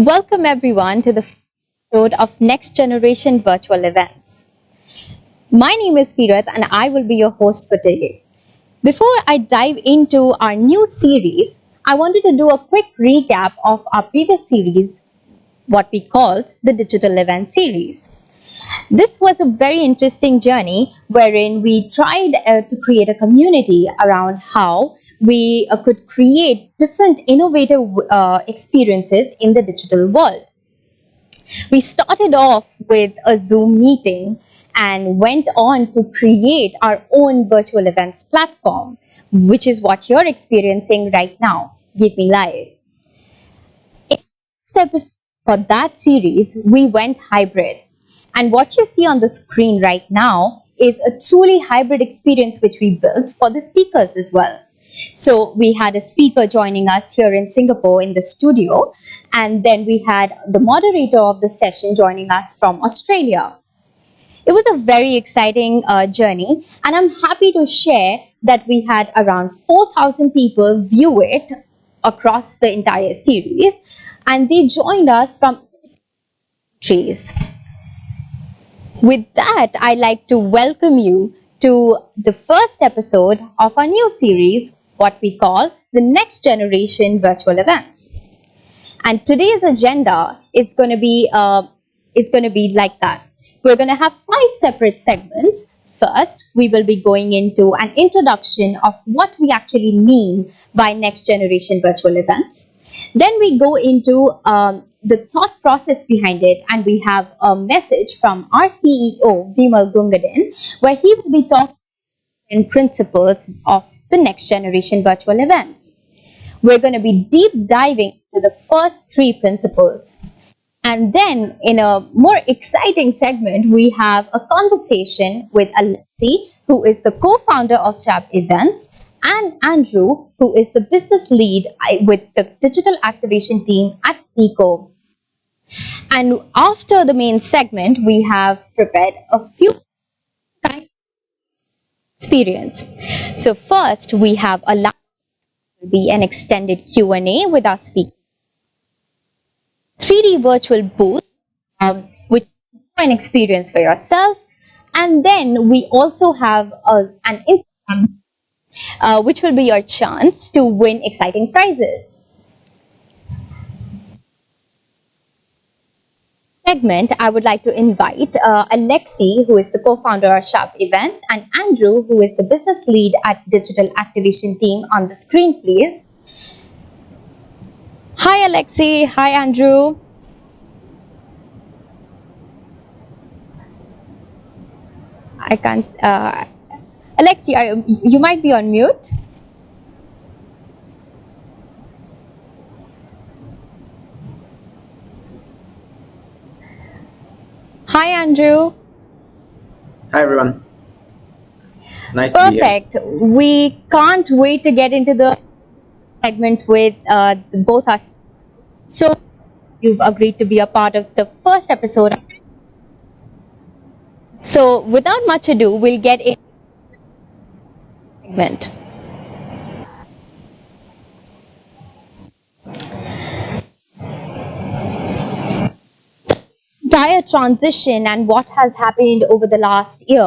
Welcome everyone to the episode of Next Generation Virtual Events. My name is Kirat and I will be your host for today. Before I dive into our new series, I wanted to do a quick recap of our previous series, what we called the Digital Event Series. This was a very interesting journey wherein we tried to create a community around how we could create different innovative experiences in the digital world. We started off with a Zoom meeting and went on to create our own virtual events platform, which is what you're experiencing right now. Give Me Live. In the next episode for that series, we went hybrid. And what you see on the screen right now is a truly hybrid experience which we built for the speakers as well. So we had a speaker joining us here in Singapore in the studio, and then we had the moderator of the session joining us from Australia. It was a very exciting journey, and I'm happy to share that we had around 4,000 people view it across the entire series, and they joined us from countries. With that, I'd like to welcome you to the first episode of our new series, what we call the Next Generation Virtual Events. And today's agenda is going to be like that. We're going to have 5 separate segments. First, we will be going into an introduction of what we actually mean by Next Generation Virtual Events. Then we go into the thought process behind it, and we have a message from our CEO, Vimal Gungadin, where he will be talking in principles of the next generation virtual events. We're going to be deep diving into the first 3 principles. And then in a more exciting segment, we have a conversation with Alexis, who is the co-founder of Chab Events, and Andrew, who is the business lead with the digital activation team at Pico. And after the main segment, we have prepared a few kind of experience. So first, we have will be an extended Q&A with our speaker, 3D virtual booth, which is an experience for yourself. And then we also have an Instagram which will be your chance to win exciting prizes. Segment, I would like to invite Alexis, who is the co-founder of Chab Events, and Andrew, who is the business lead at Digital Activation Team, on the screen, please. Hi, Alexis. Hi, Andrew. I can't. Alexis, you might be on mute. Hi, Andrew. Hi, everyone. Nice to be here. Perfect. We can't wait to get into the segment with both us. So, you've agreed to be a part of the first episode. So, without much ado, we'll get into the segment. Entire transition and what has happened over the last year,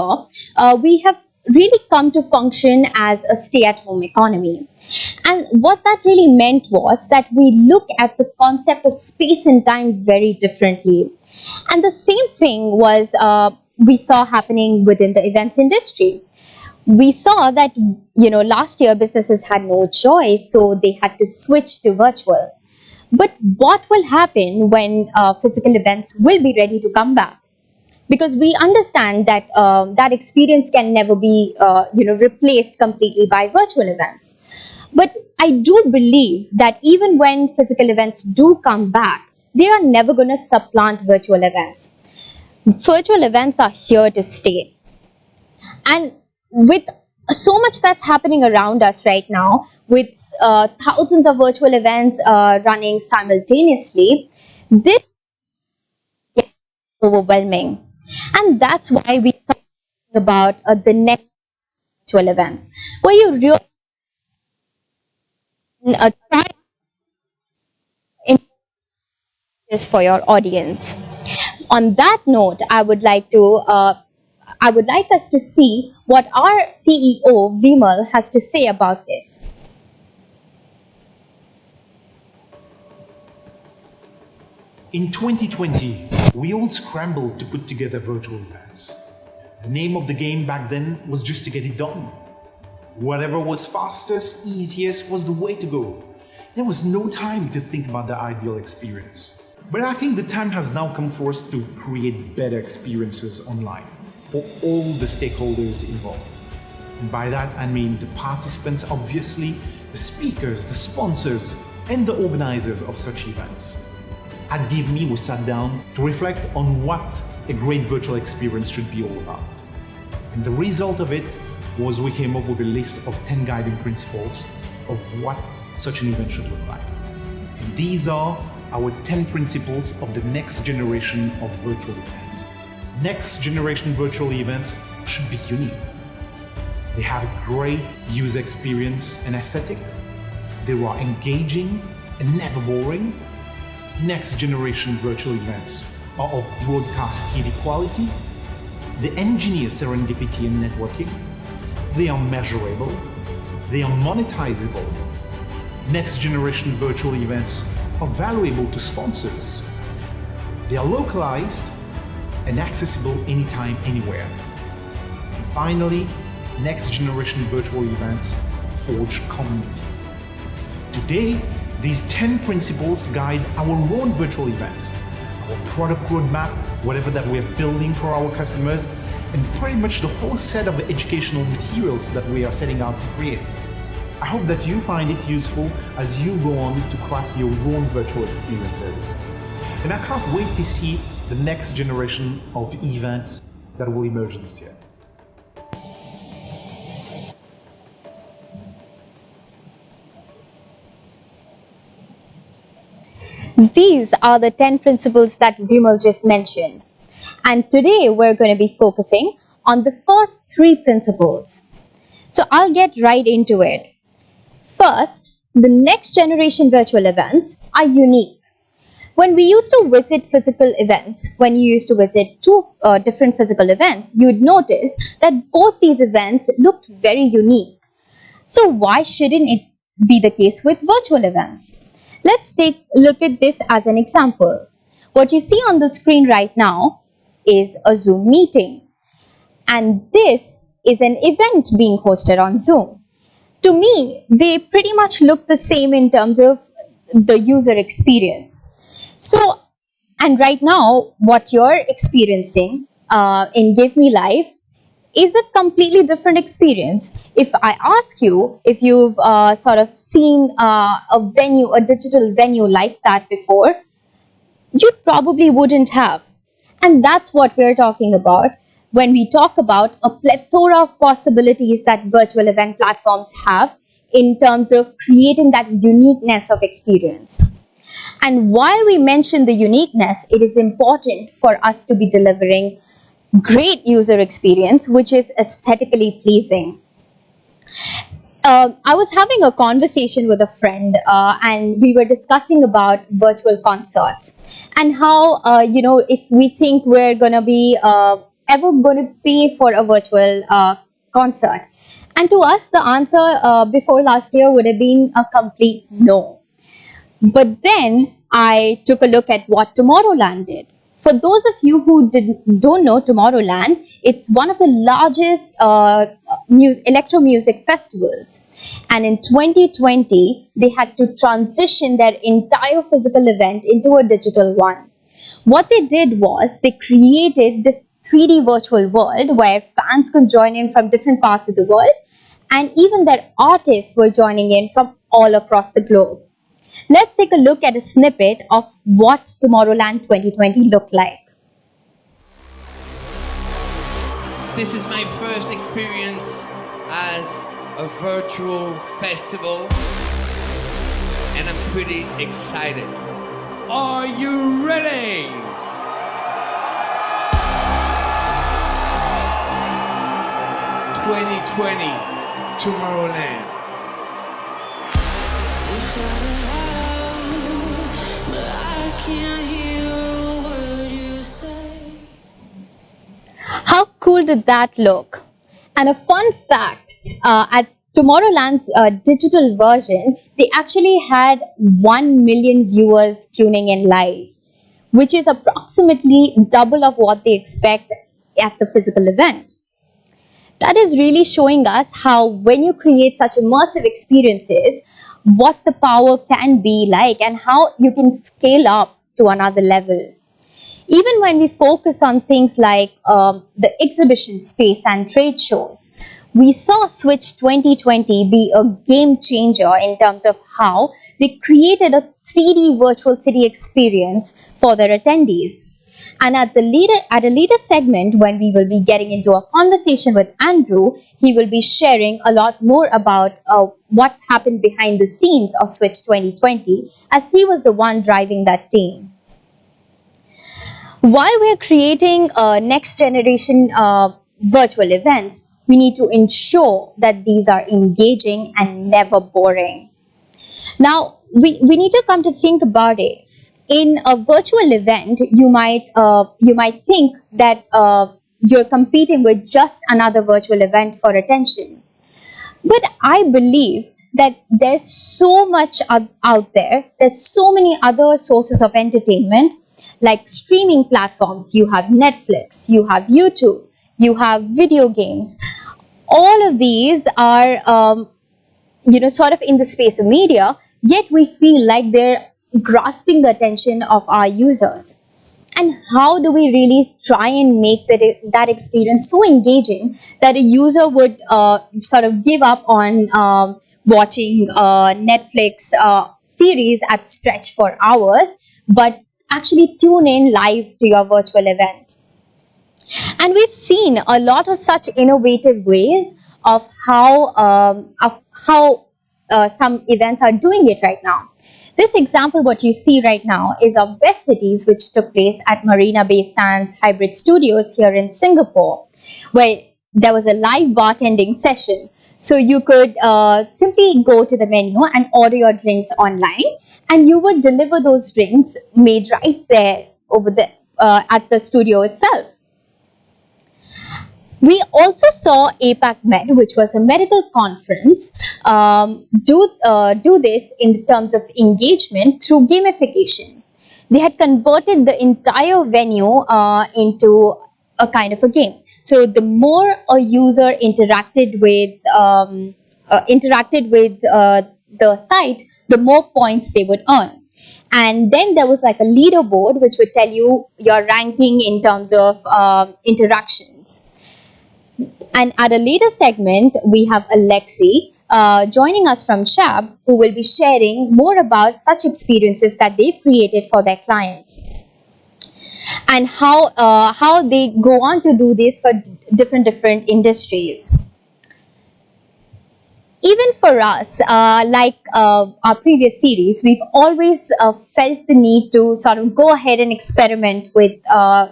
we have really come to function as a stay-at-home economy. And what that really meant was that we look at the concept of space and time very differently. And the same thing was we saw happening within the events industry. We saw that, last year businesses had no choice, so they had to switch to virtual. But what will happen when physical events will be ready to come back? Because we understand that that experience can never be, replaced completely by virtual events. But I do believe that even when physical events do come back, they are never going to supplant virtual events. Virtual events are here to stay. And with so much that's happening around us right now, with thousands of virtual events running simultaneously, this gets overwhelming. And that's why we talk about the next virtual events, where you really try this for your audience. On that note, I would like us to see what our CEO Vimal has to say about this. In 2020, we all scrambled to put together virtual events. The name of the game back then was just to get it done. Whatever was fastest, easiest was the way to go. There was no time to think about the ideal experience. But I think the time has now come for us to create better experiences online for all the stakeholders involved. And by that I mean the participants, obviously, the speakers, the sponsors, and the organizers of such events. At Give Me, we sat down to reflect on what a great virtual experience should be all about. And the result of it was we came up with a list of 10 guiding principles of what such an event should look like. And these are our 10 principles of the next generation of virtual events. Next generation virtual events should be unique. They have a great user experience and aesthetic. They are engaging and never boring. Next generation virtual events are of broadcast TV quality. They engineer serendipity and networking. They are measurable. They are monetizable. Next generation virtual events are valuable to sponsors. They are localized and accessible anytime, anywhere. And finally, next generation virtual events forge community. Today, these 10 principles guide our own virtual events, our product roadmap, whatever that we're building for our customers, and pretty much the whole set of educational materials that we are setting out to create. I hope that you find it useful as you go on to craft your own virtual experiences. And I can't wait to see the next generation of events that will emerge this year. These are the 10 principles that Vimal just mentioned. And today we're going to be focusing on the first 3 principles. So I'll get right into it. First, the next generation virtual events are unique. When we used to visit physical events, when you used to visit 2 different physical events, you'd notice that both these events looked very unique. So why shouldn't it be the case with virtual events? Let's take a look at this as an example. What you see on the screen right now is a Zoom meeting. And this is an event being hosted on Zoom. To me, they pretty much look the same in terms of the user experience. So, and right now, what you're experiencing in Give Me Live is a completely different experience. If I ask you if you've sort of seen a digital venue like that before, you probably wouldn't have. And that's what we're talking about when we talk about a plethora of possibilities that virtual event platforms have in terms of creating that uniqueness of experience. And while we mention the uniqueness, it is important for us to be delivering great user experience, which is aesthetically pleasing. I was having a conversation with a friend and we were discussing about virtual concerts and how, if we think we're going to be ever going to pay for a virtual concert. And to us, the answer before last year would have been a complete no. But then I took a look at what Tomorrowland did. For those of you who don't know Tomorrowland, it's one of the largest electro music festivals. And in 2020, they had to transition their entire physical event into a digital one. What they did was they created this 3D virtual world where fans could join in from different parts of the world, and even their artists were joining in from all across the globe. Let's take a look at a snippet of what Tomorrowland 2020 looked like. This is my first experience as a virtual festival, and I'm pretty excited. Are you ready? Tomorrowland. Can't hear cool did that look? And a fun fact, at Tomorrowland's digital version, they actually had 1 million viewers tuning in live, which is approximately double of what they expect at the physical event. That is really showing us how when you create such immersive experiences, what the power can be like and how you can scale up to another level. Even when we focus on things like the exhibition space and trade shows, we saw Switch 2020 be a game changer in terms of how they created a 3D virtual city experience for their attendees. And at a later segment, when we will be getting into a conversation with Andrew, he will be sharing a lot more about what happened behind the scenes of Switch 2020, as he was the one driving that team. While we're creating next generation virtual events, we need to ensure that these are engaging and never boring. Now, we need to come to think about it. In a virtual event, you might think that you're competing with just another virtual event for attention. But I believe that there's so much out there. There's so many other sources of entertainment, like streaming platforms. You have Netflix, you have YouTube, you have video games. All of these are, sort of in the space of media, yet we feel like they're grasping the attention of our users. And how do we really try and make that experience so engaging that a user would sort of give up on watching Netflix series at stretch for hours, but actually tune in live to your virtual event? And we've seen a lot of such innovative ways of how some events are doing it right now. This example, what you see right now, is of Best Cities, which took place at Marina Bay Sands Hybrid Studios here in Singapore, where there was a live bartending session. So you could simply go to the menu and order your drinks online, and you would deliver those drinks made right there at the studio itself. We also saw APAC Med, which was a medical conference, do this in terms of engagement through gamification. They had converted the entire venue into a kind of a game. So the more a user interacted with the site, the more points they would earn. And then there was like a leaderboard which would tell you your ranking in terms of interactions. And at a later segment, we have Alexis joining us from Chab, who will be sharing more about such experiences that they've created for their clients, and how they go on to do this for different industries. Even for us, like our previous series, we've always felt the need to sort of go ahead and experiment with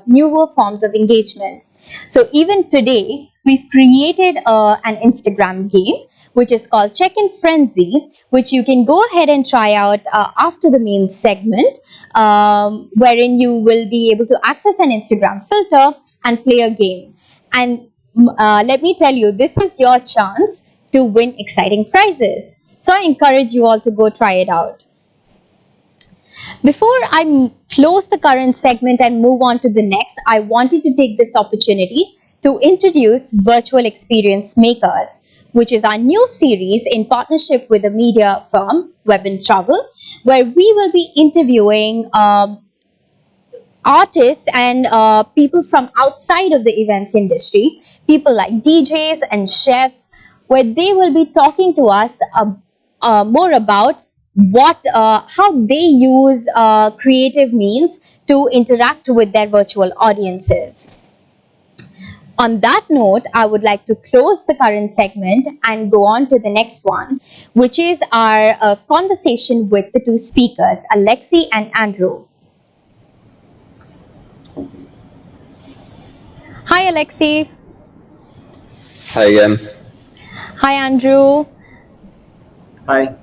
newer forms of engagement. So even today, we've created an Instagram game, which is called Check-in Frenzy, which you can go ahead and try out after the main segment, wherein you will be able to access an Instagram filter and play a game. And let me tell you, this is your chance to win exciting prizes. So I encourage you all to go try it out. Before I close the current segment and move on to the next, I wanted to take this opportunity to introduce Virtual Experience Makers, which is our new series in partnership with the media firm Web & Travel, where we will be interviewing artists and people from outside of the events industry, people like DJs and chefs, where they will be talking to us more about how they use creative means to interact with their virtual audiences. On that note, I would like to close the current segment and go on to the next one, which is our conversation with the two speakers, Alexis and Andrew. Hi, Alexis. Hi again. Hi, Andrew. Hi.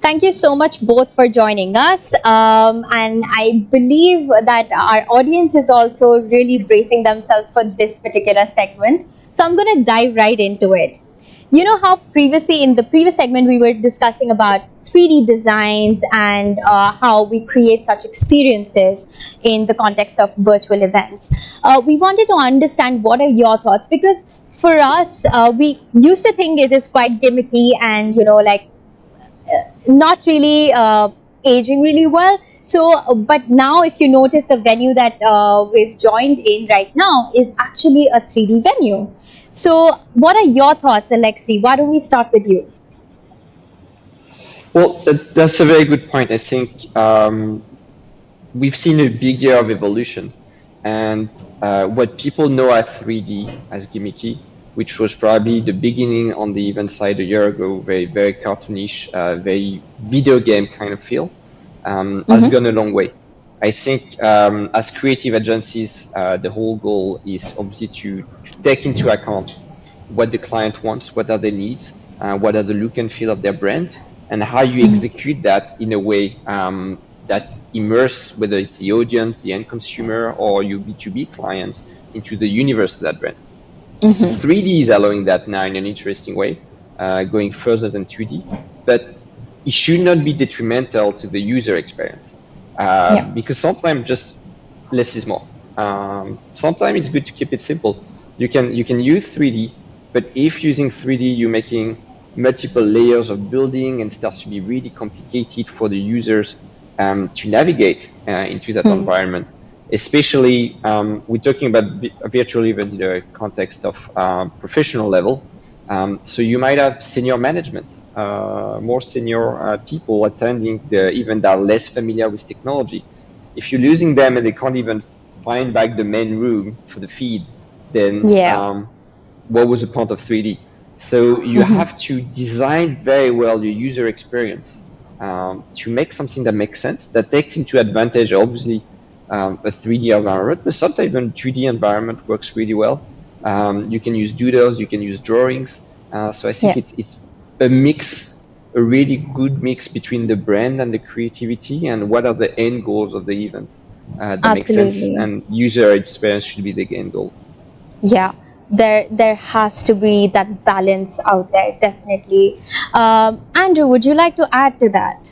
Thank you so much both for joining us. And I believe that our audience is also really bracing themselves for this particular segment. So I'm going to dive right into it. You know how previously in the previous segment we were discussing about 3D designs and how we create such experiences in the context of virtual events. We wanted to understand what are your thoughts, because for us, we used to think it is quite gimmicky and, like not really aging really well. So, but now if you notice, the venue that we've joined in right now is actually a 3D venue. So, what are your thoughts, Alexi? Why don't we start with you? Well, that's a very good point. I think we've seen a big year of evolution, and what people know as 3D, as gimmicky, which was probably the beginning on the event side a year ago, very cartoonish, very video game kind of feel, has gone a long way. I think as creative agencies, the whole goal is obviously to take into account what the client wants, what are their needs, what are the look and feel of their brands, and how you execute that in a way that immerse, whether it's the audience, the end consumer, or your B2B clients, into the universe of that brand. So 3D is allowing that now in an interesting way, going further than 2D, but it should not be detrimental to the user experience, because sometimes just less is more. Sometimes it's good to keep it simple. You can use 3D, but if using 3D you're making multiple layers of building and starts to be really complicated for the users to navigate into that environment. Especially, we're talking about a virtual event in the context of professional level. So you might have senior management, more senior people attending the event that are less familiar with technology. If you're losing them and they can't even find back the main room for the feed, then what was the point of 3D? So you have to design very well your user experience to make something that makes sense, that takes into advantage, obviously, a 3D environment, but sometimes even 2D environment works really well. You can use doodles, you can use drawings. So I think it's a mix, a really good mix between the brand and the creativity, and what are the end goals of the event that makes sense, and user experience should be the end goal. Yeah, there has to be that balance out there, definitely. Andrew, would you like to add to that?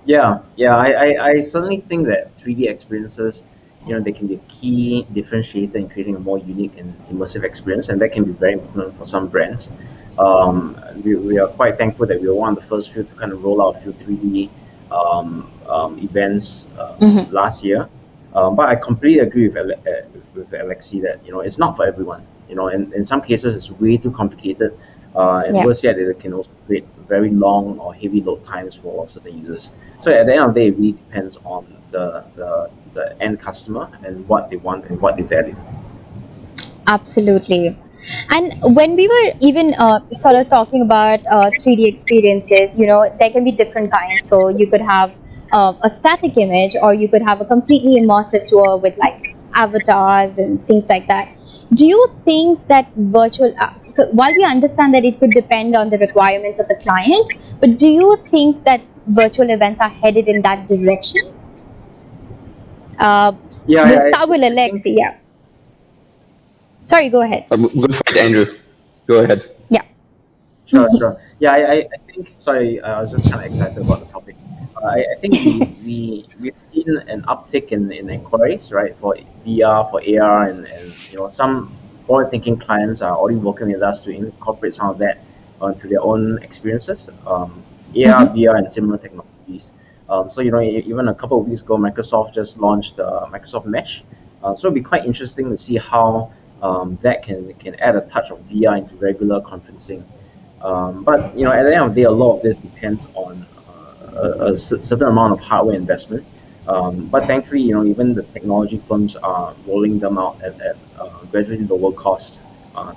Yeah, I certainly think that 3D experiences, they can be a key differentiator in creating a more unique and immersive experience, and that can be very important for some brands. We are quite thankful that we were one of the first few to kind of roll out a few 3D events last year. But I completely agree with Alexi that it's not for everyone. And in some cases it's way too complicated. And worse yet, it can also create very long or heavy load times for certain users. So at the end of the day, it really depends on the end customer and what they want and what they value. Absolutely. And when we were even sort of talking about 3D experiences, there can be different kinds. So you could have a static image, or you could have a completely immersive tour with like avatars and things like that. Do you think that virtual, while we understand that it could depend on the requirements of the client, but do you think that virtual events are headed in that direction? We'll start with Alexi. Yeah. Sorry, go ahead. Go for it, Andrew. Go ahead. Yeah. Sure. Yeah, I think, sorry, I was just kind of excited about the topic. I think we've seen an uptick in inquiries, right, for VR, for AR, and some forward-thinking clients are already working with us to incorporate some of that into their own experiences. AR, VR, and similar technologies. So even a couple of weeks ago, Microsoft just launched Microsoft Mesh. So it'll be quite interesting to see how that can add a touch of VR into regular conferencing. But at the end of the day, a lot of this depends on a certain amount of hardware investment. But thankfully, even the technology firms are rolling them out at gradually lower cost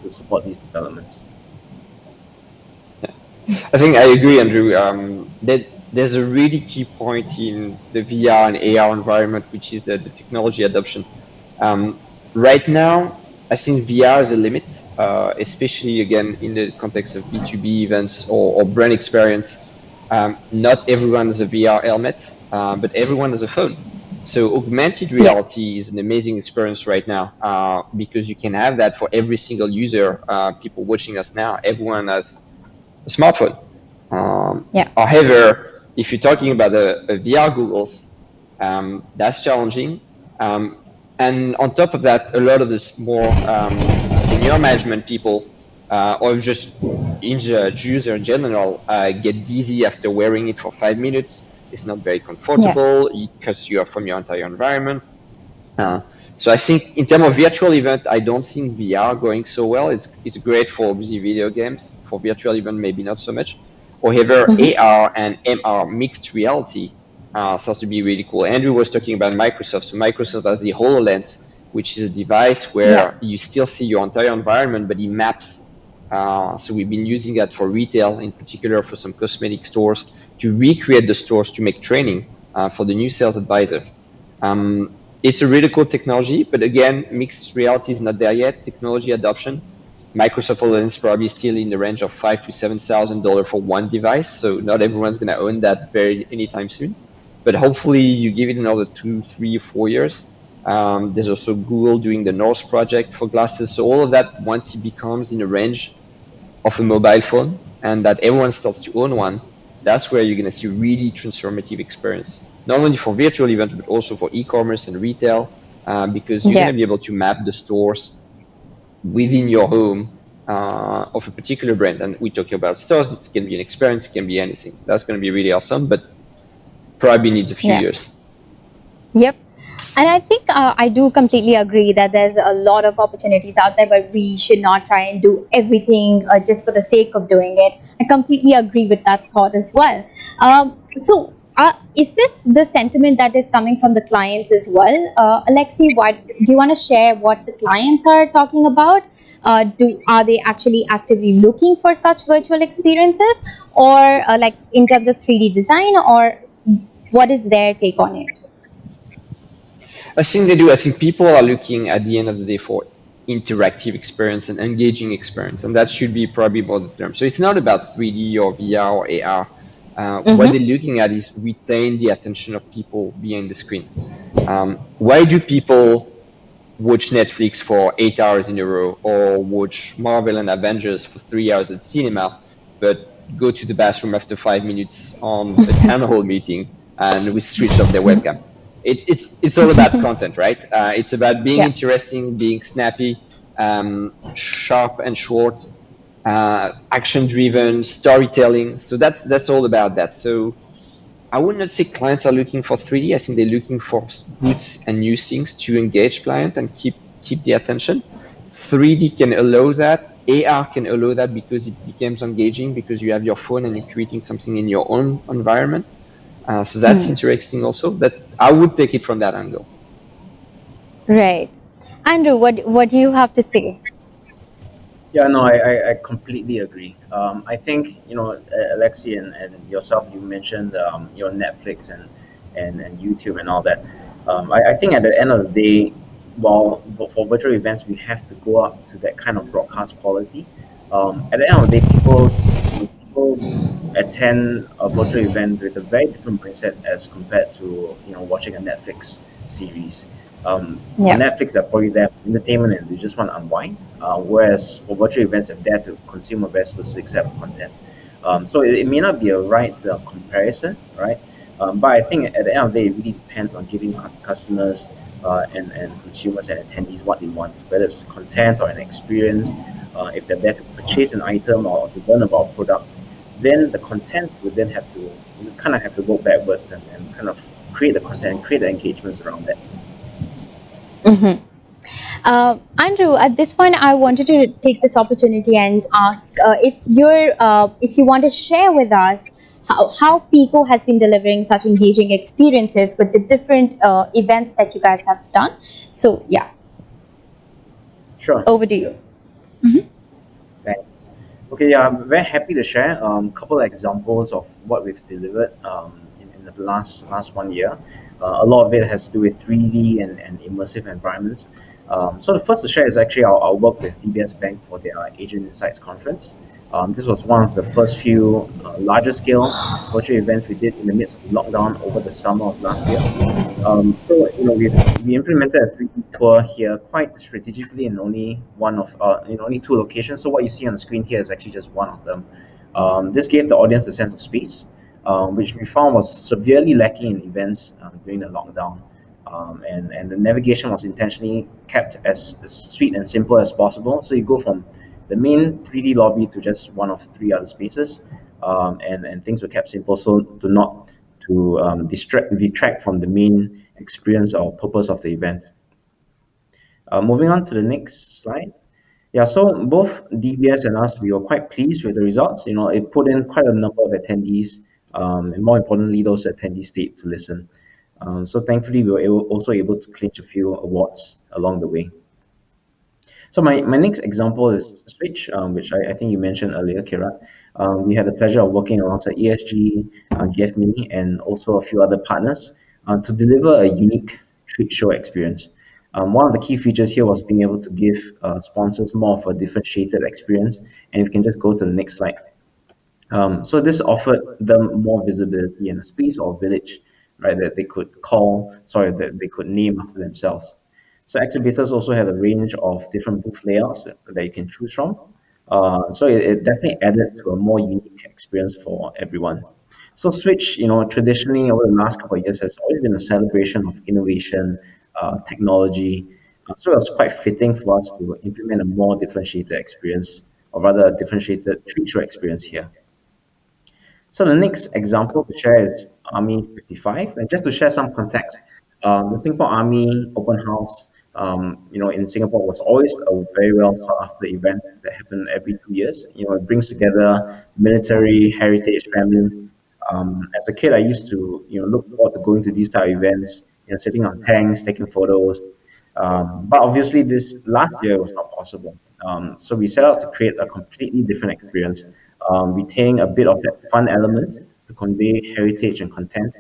to support these developments. I think I agree, Andrew. That there's a really key point in the VR and AR environment, which is the technology adoption. Right now, I think VR is a limit, especially again in the context of B2B events or brand experience. Not everyone has a VR helmet, but everyone has a phone. So augmented Yeah. reality is an amazing experience right now because you can have that for every single user. People watching us now, everyone has a smartphone. Yeah. However, if you're talking about a VR goggles, that's challenging. Um, and on top of that, a lot of this more senior management people or just user in general get dizzy after wearing it for 5 minutes. It's not very Yeah. comfortable. It cuts you off from your entire environment. Uh, so I think in terms of virtual event, I don't think VR going so well. It's great for busy video games. For virtual event, maybe not so much. However, Mm-hmm. AR and MR mixed reality starts to be really cool. Andrew was talking about Microsoft. So Microsoft has the HoloLens, which is a device Yeah. where you still see your entire environment, but it maps. So we've been using that for retail, in particular for some cosmetic stores, to recreate the stores to make training for the new sales advisor. It's a really cool technology, but again, mixed reality is not there yet. Technology adoption, Microsoft HoloLens probably still in the range of $5,000 to $7,000 for one device, so not everyone's going to own that very anytime soon. But hopefully, you give it another 2, 3, 4 years. There's also Google doing the North project for glasses. So all of that, once it becomes in the range of a mobile phone and that everyone starts to own one, that's where you're going to see really transformative experience, not only for virtual events, but also for e-commerce and retail, because you're going Yeah. to be able to map the stores within your home of a particular brand. And we're talking about stores. It can be an experience. It can be anything. That's going to be really awesome, but probably needs a few Yeah. years. Yep. And I think I do completely agree that there's a lot of opportunities out there, but we should not try and do everything just for the sake of doing it. I completely agree with that thought as well. Is this the sentiment that is coming from the clients as well? Alexi, what do you want to share what the clients are talking about? Are they actually actively looking for such virtual experiences, or like in terms of 3D design, or what is their take on it? I think they do. I think people are looking at the end of the day for interactive experience and engaging experience, and that should be probably more the term. So it's not about 3D or VR or AR. What they're Mm-hmm. looking at is retain the attention of people behind the screen. Why do people watch Netflix for 8 hours in a row or watch Marvel and Avengers for 3 hours at cinema, but go to the bathroom after 5 minutes on a town hall meeting and we switch off their webcam? It's all about content, right? It's about being Yeah. interesting, being snappy, sharp and short, action driven, storytelling. So that's all about that. So I would not say clients are looking for 3D. I think they're looking for good and new things to engage client and keep the attention. 3D can allow that. AR can allow that because it becomes engaging because you have your phone and you're creating something in your own environment. So that's interesting also. That I would take it from that angle. Right. Andrew, what do you have to say? Yeah, no, I completely agree. I think, Alexi and yourself, you mentioned your Netflix and YouTube and all that. I think at the end of the day, but for virtual events, we have to go up to that kind of broadcast quality. At the end of the day, people attend a virtual event with a very different mindset as compared to watching a Netflix series. On Yeah. Netflix, they're probably there for entertainment and they just want to unwind. Whereas for virtual events, they're there to consume a very specific set of content. So it may not be a right comparison, right? But I think at the end of the day, it really depends on giving customers and consumers and attendees what they want, whether it's content or an experience. If they're there to purchase an item or to learn about a product, then the content would then have to kind of have to go backwards and kind of create the content, create the engagements around that. Mm-hmm. Andrew, at this point, I wanted to take this opportunity and ask if you want to share with us how Pico has been delivering such engaging experiences with the different events that you guys have done. So, yeah, Sure. over to you. Thanks. Okay, yeah, I'm very happy to share a couple of examples of what we've delivered in the last 1 year. A lot of it has to do with 3D and immersive environments. So the first to share is actually our work with DBS Bank for their Asian Insights Conference. This was one of the first few larger scale virtual events we did in the midst of the lockdown over the summer of last year. We implemented a 3D tour here quite strategically in only one of in only two locations. So what you see on the screen here is actually just one of them. This gave the audience a sense of space, which we found was severely lacking in events during the lockdown. And the navigation was intentionally kept as sweet and simple as possible. So you go from the main 3D lobby to just one of three other spaces, and things were kept simple so to not to detract from the main experience or purpose of the event. Moving on to the next slide. Yeah, so both DBS and us, we were quite pleased with the results. It put in quite a number of attendees, and more importantly, those attendees stayed to listen. So thankfully, we were also able to clinch a few awards along the way. So my next example is Switch, which I think you mentioned earlier, Kira. We had the pleasure of working alongside ESG, GiveMe, and also a few other partners to deliver a unique trade show experience. One of the key features here was being able to give sponsors more of a differentiated experience. And if you can just go to the next slide. So this offered them more visibility in a space or village, right, that that they could name after themselves. So exhibitors also had a range of different booth layouts that you can choose from. So it definitely added to a more unique experience for everyone. So Switch, traditionally over the last couple of years has always been a celebration of innovation, technology. So it was quite fitting for us to implement a more differentiated experience, or rather a differentiated trade show experience here. So the next example to share is Army 55. And just to share some context, the Singapore Army Open House, in Singapore was always a very well sought after event that happened every 2 years. It brings together military, heritage, family. As a kid, I used to, look forward to going to these type of events, sitting on tanks, taking photos. But obviously, this last year was not possible. So we set out to create a completely different experience, retaining a bit of that fun element to convey heritage and content,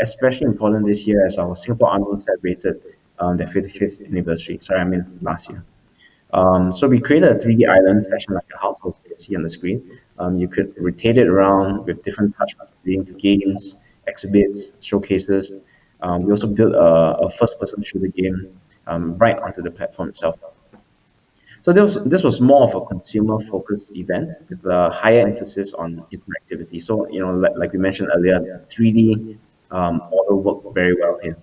especially important this year as our Singapore Army celebrated their 55th anniversary. Sorry, I meant last year. So we created a 3D island fashioned like a house, as you can see on the screen. You could rotate it around with different touch points leading to games, exhibits, showcases. We also built a first-person shooter game right onto the platform itself. So this was more of a consumer-focused event with a higher emphasis on interactivity. So like we mentioned earlier, 3D model worked very well here.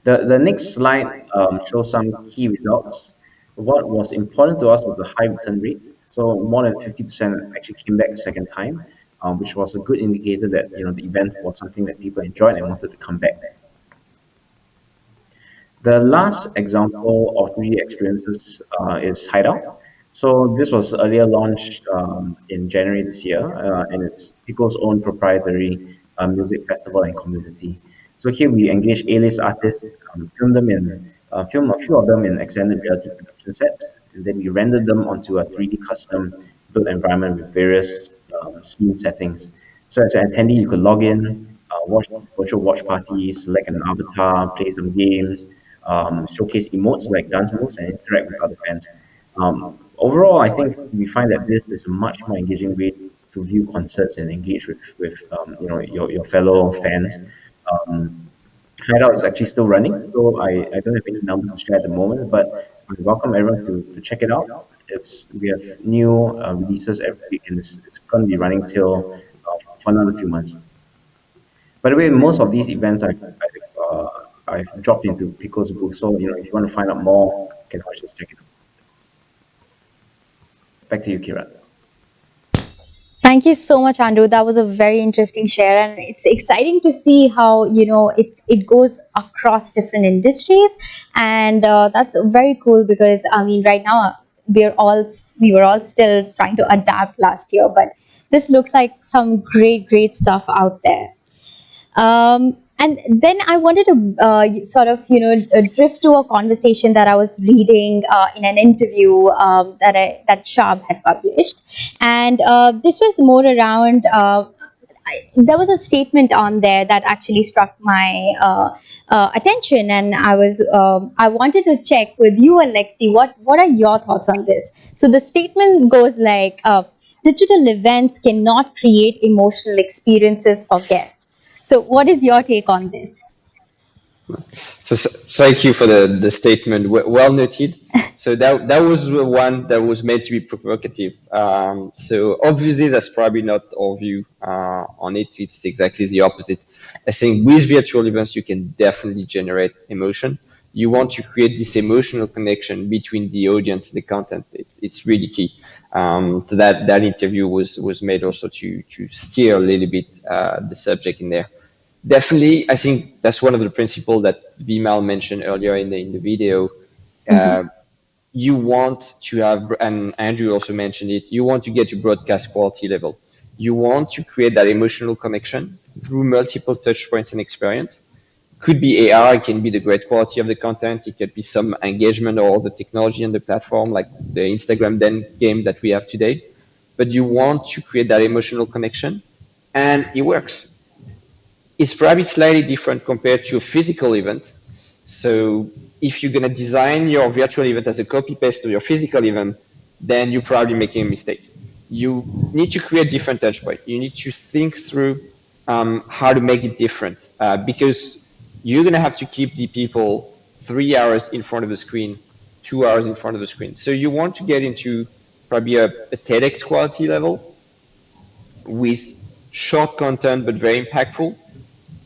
The next slide shows some key results. What was important to us was the high return rate. So more than 50% actually came back a second time, which was a good indicator that the event was something that people enjoyed and wanted to come back. The last example of 3D experiences is Hideout. So this was earlier launched in January this year, and it's Pico's own proprietary music festival and community. So here we engage A-list artists, film a few of them in extended reality production sets, and then we render them onto a 3D custom built environment with various scene settings. So as an attendee, you could log in, watch virtual watch parties, select an avatar, play some games, showcase emotes like dance moves, and interact with other fans. Overall, I think we find that this is a much more engaging way to view concerts and engage with your fellow fans. Um, Hideout is actually still running, so I don't have any numbers to share at the moment, but I welcome everyone to check it out. We have new releases every week, and it's going to be running till for another few months. By the way, most of these events I've dropped into Pico's booth, so if you want to find out more, you can always just check it out. Back to you, Kira. Thank you so much, Andrew. That was a very interesting share, and it's exciting to see how it goes across different industries, and that's very cool because I mean, right now we were all still trying to adapt last year, but this looks like some great stuff out there. And then I wanted to sort of, drift to a conversation that I was reading in an interview that Chab had published, and this was more around. There was a statement on there that actually struck my attention, and I wanted to check with you, Alexi, what are your thoughts on this? So the statement goes like, digital events cannot create emotional experiences for guests. So, what is your take on this? So thank you for the statement. Well noted. So that was the one that was meant to be provocative. So obviously that's probably not our view on it. It's exactly the opposite. I think with virtual events you can definitely generate emotion. You want to create this emotional connection between the audience and the content. It's really key. So that interview was made also to steer a little bit the subject in there. Definitely, I think that's one of the principles that Vimal mentioned earlier in the video. Uh, you want to have, and Andrew also mentioned it, you want to get to broadcast quality level. You want to create that emotional connection through multiple touch points and experience. Could be AR, it can be the great quality of the content, it could be some engagement or the technology on the platform, like the Instagram Den game that we have today. But you want to create that emotional connection, and it works. It's probably slightly different compared to a physical event. So if you're going to design your virtual event as a copy paste of your physical event, then you're probably making a mistake. You need to create different touch points. You need to think through how to make it different because you're going to have to keep the people 3 hours in front of the screen, 2 hours in front of the screen. So you want to get into probably a TEDx quality level with short content but very impactful,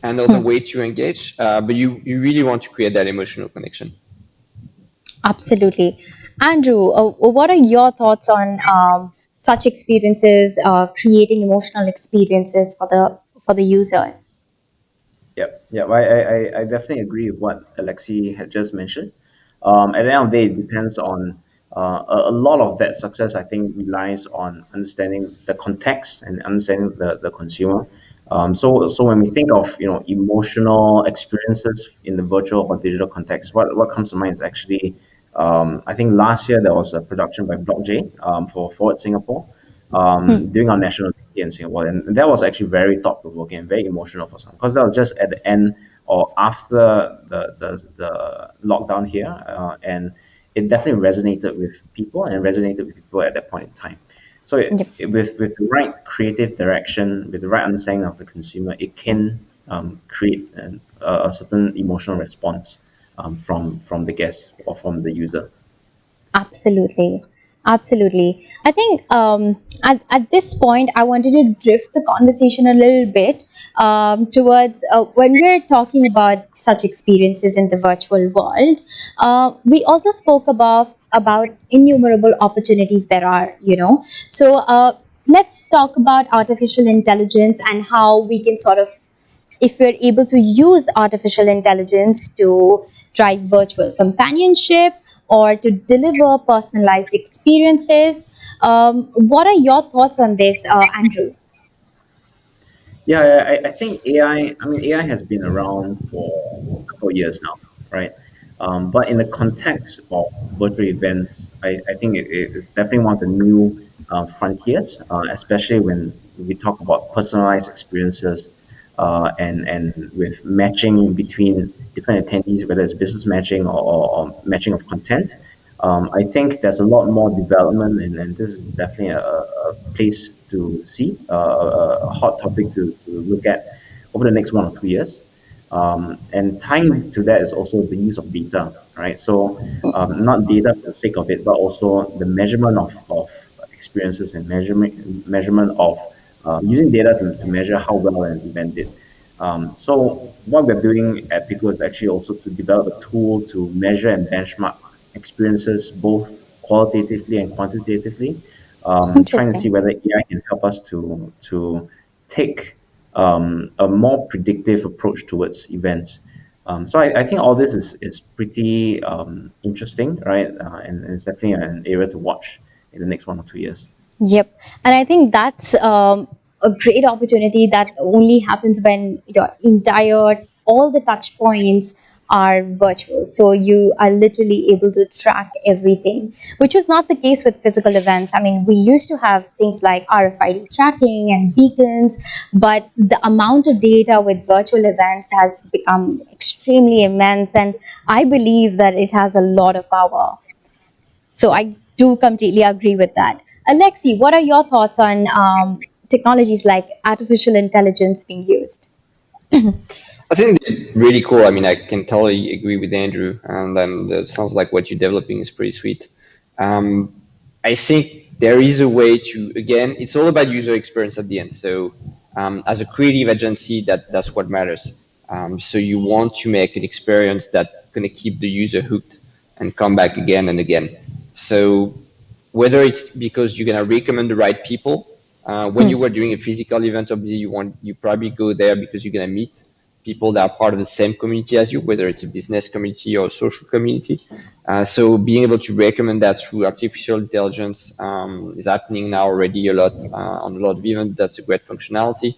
another way to engage, but you really want to create that emotional connection. Absolutely. Andrew, what are your thoughts on such experiences, creating emotional experiences for the users? Yep, yeah, I definitely agree with what Alexi had just mentioned. At the end of the day, it depends on a lot of that success. I think relies on understanding the context and understanding the consumer. So when we think of emotional experiences in the virtual or digital context, what comes to mind is actually I think last year there was a production by Block J for Forward Singapore during our national day in Singapore, and that was actually very thought provoking and very emotional for some because that was just at the end or after the lockdown here, and it definitely resonated with people and resonated with people at that point in time. So Yep. with the right creative direction, with the right understanding of the consumer, it can create a certain emotional response from the guest or from the user. Absolutely. Absolutely. I think at this point, I wanted to drift the conversation a little bit towards when we're talking about such experiences in the virtual world. We also spoke about innumerable opportunities there are, you know. So let's talk about artificial intelligence and how we can sort of, if we're able to use artificial intelligence to drive virtual companionship or to deliver personalized experiences. What are your thoughts on this, Andrew? Yeah, I think AI. I mean, AI has been around for a couple of years now, right? But in the context of virtual events, I think it's definitely one of the new frontiers, especially when we talk about personalized experiences and with matching between different attendees, whether it's business matching or matching of content. I think there's a lot more development, and this is definitely a place to see, a hot topic to look at over the next 1 or 2 years. And tying to that is also the use of data, right? So not data for the sake of it, but also the measurement of experiences and measurement of using data to measure how well an event did. So what we're doing at Pico is actually also to develop a tool to measure and benchmark experiences both qualitatively and quantitatively, trying to see Interesting. whether AI can help us to take a more predictive approach towards events. So I think all this is pretty interesting, right? And it's definitely an area to watch in the next 1 or 2 years. Yep. And I think that's a great opportunity that only happens when your entire, all the touch points are virtual. So you are literally able to track everything, which was not the case with physical events. I mean, we used to have things like RFID tracking and beacons, but the amount of data with virtual events has become extremely immense. And I believe that it has a lot of power. So I do completely agree with that. Alexi, what are your thoughts on technologies like artificial intelligence being used? I think they're really cool. I mean, I can totally agree with Andrew, and then it sounds like what you're developing is pretty sweet. Um, I think there is a way to, again, it's all about user experience at the end. So, as a creative agency, that's what matters. So you want to make an experience that's going to keep the user hooked and come back again and again. So whether it's because you're gonna recommend the right people. When you were doing a physical event, obviously you probably go there because you're gonna meet people that are part of the same community as you, whether it's a business community or a social community. So being able to recommend that through artificial intelligence is happening now already a lot on a lot of events. That's a great functionality.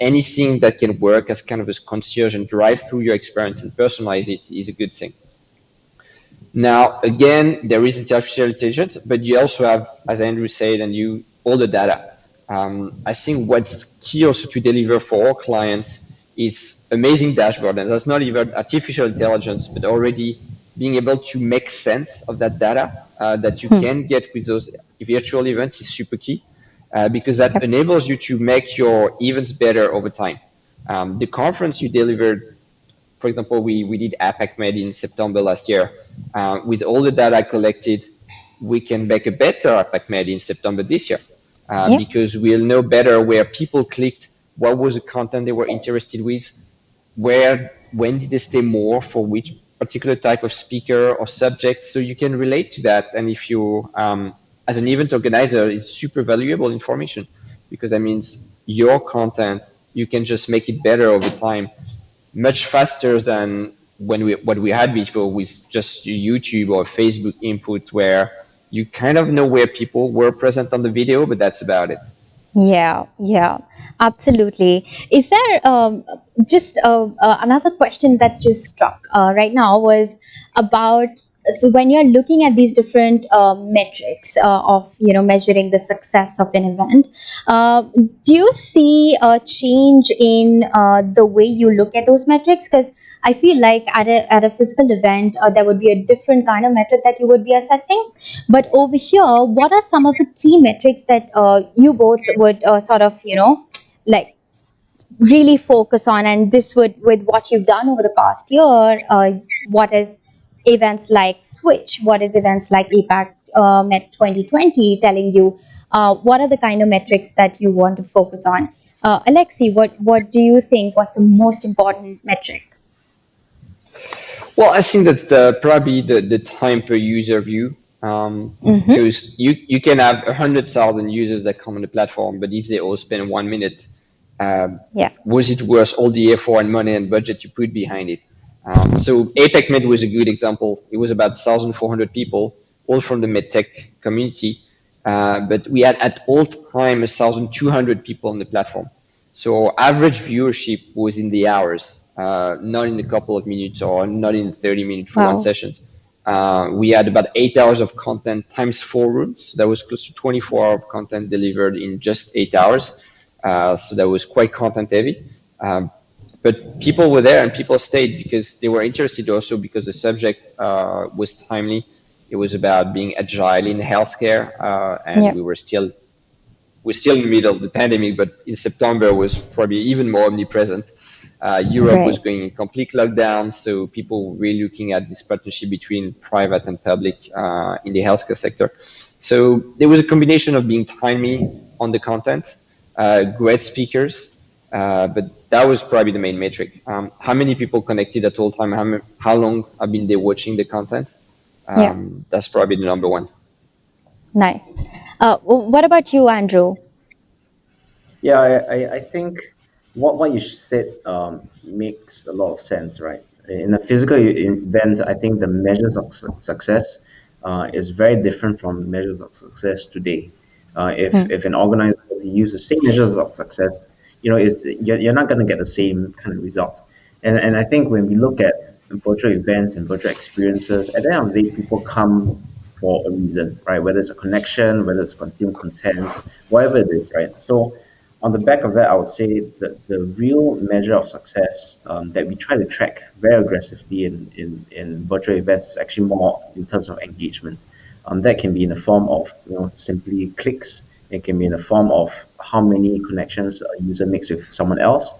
Anything that can work as kind of a concierge and drive through your experience and personalize it is a good thing. Now, again, there is artificial intelligence, but you also have, as Andrew said, and you all the data. I think what's key also to deliver for our clients is amazing dashboard, and that's not even artificial intelligence, but already being able to make sense of that data that you can get with those virtual events is super key because that enables you to make your events better over time. The conference you delivered, for example, we did APAC Med in September last year. With all the data collected, we can make a better APAC Med in September this year because we'll know better where people clicked, what was the content they were interested with, when did they stay more for which particular type of speaker or subject, so you can relate to that. And if you, as an event organizer, it's super valuable information because that means your content, you can just make it better over time much faster than what we had before with just YouTube or Facebook input, where you kind of know where people were present on the video, but that's about it. Yeah, yeah, absolutely. Is there just another question that just struck right now was about, so when you're looking at these different metrics of measuring the success of an event, do you see a change in the way you look at those metrics? Because I feel like at a physical event, there would be a different kind of metric that you would be assessing. But over here, what are some of the key metrics that you both would sort of, like really focus on? And this would, with what you've done over the past year, what is events like Switch? What is events like APAC Met 2020 telling you? What are the kind of metrics that you want to focus on? Alexi, what do you think was the most important metric? Well, I think that probably the time per user view, because you can have 100,000 users that come on the platform, but if they all spend 1 minute, Yeah. was it worth all the effort and money and budget you put behind it? So APEC Med was a good example. It was about 1,400 people, all from the medtech community, but we had at all time 1,200 people on the platform. So our average viewership was in the hours, not in a couple of minutes or not in 30 minutes for one Wow. session. We had about 8 hours of content times 4 rooms. That was close to 24 hours of content delivered in just 8 hours. So that was quite content heavy. But people were there and people stayed because they were interested also because the subject was timely. It was about being agile in healthcare, and Yeah. we're still in the middle of the pandemic, but in September was probably even more omnipresent. Europe was Right. going in complete lockdown, so people were really looking at this partnership between private and public in the healthcare sector. So there was a combination of being timely on the content, great speakers, but that was probably the main metric. How many people connected at all time? How long have been they watching the content? Yeah. That's probably the number one. Nice. What about you, Andrew? Yeah, I think what you said makes a lot of sense, right? In a physical event, I think the measures of success is very different from measures of success today. If an organizer were to use the same measures of success, you're not going to get the same kind of result. And I think when we look at virtual events and virtual experiences, at the end of the day, people come for a reason, right? Whether it's a connection, whether it's consume content, whatever it is, right? So on the back of that, I would say that the real measure of success that we try to track very aggressively in virtual events is actually more in terms of engagement. That can be in the form of simply clicks. It can be in the form of how many connections a user makes with someone else.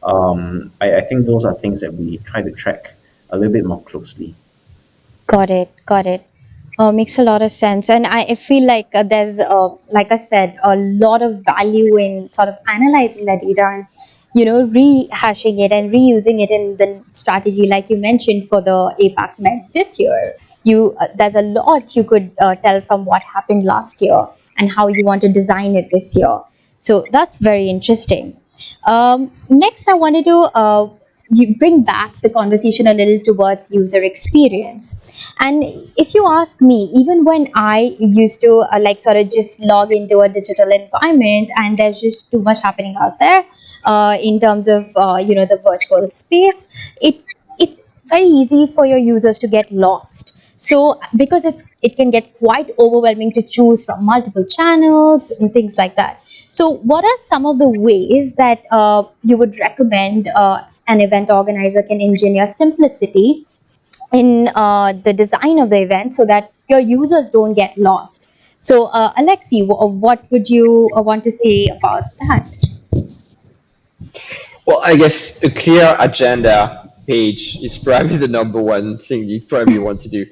I think those are things that we try to track a little bit more closely. Got it, got it. Makes a lot of sense. And I feel like there's, like I said, a lot of value in sort of analyzing that data and, rehashing it and reusing it in the strategy, like you mentioned for the APAC Med this year. There's a lot you could tell from what happened last year and how you want to design it this year. So that's very interesting. Next, I wanted to you bring back the conversation a little towards user experience. And if you ask me, even when I used to like sort of just log into a digital environment and there's just too much happening out there in terms of the virtual space, it's very easy for your users to get lost. So because it can get quite overwhelming to choose from multiple channels and things like that. So what are some of the ways that you would recommend an event organizer can engineer simplicity in the design of the event so that your users don't get lost? So Alexi, what would you want to say about that? Well, I guess a clear agenda page is probably the number one thing you probably want to do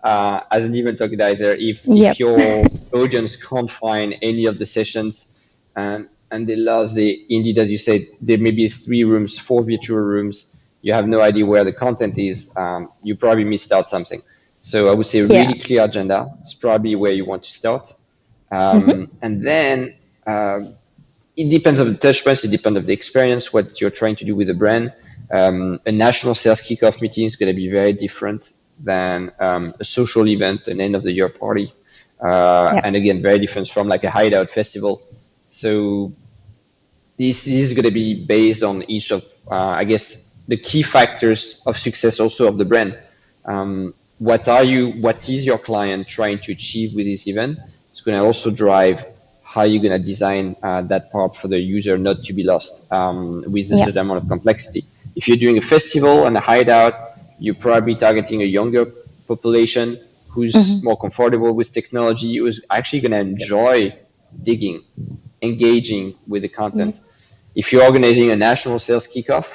as an event organizer. If Yep. your audience can't find any of the sessions and they lost indeed, as you said, there may be 3 rooms, 4 virtual rooms. You have no idea where the content is. You probably missed out something. So I would say Yeah. really clear agenda is probably where you want to start. Mm-hmm. And then it depends on the touch points, it depends on the experience, what you're trying to do with the brand. A national sales kickoff meeting is going to be very different than a social event, an end of the year party. Yeah. And again, very different from like a hideout festival. So this is going to be based on each of, I guess, the key factors of success also of the brand. What is your client trying to achieve with this event? It's going to also drive how you're going to design that part for the user not to be lost with a Yeah. certain amount of complexity. If you're doing a festival and a hideout, you're probably targeting a younger population who's Mm-hmm. more comfortable with technology, who's actually going to enjoy digging, engaging with the Yeah. content. If you're organizing a national sales kickoff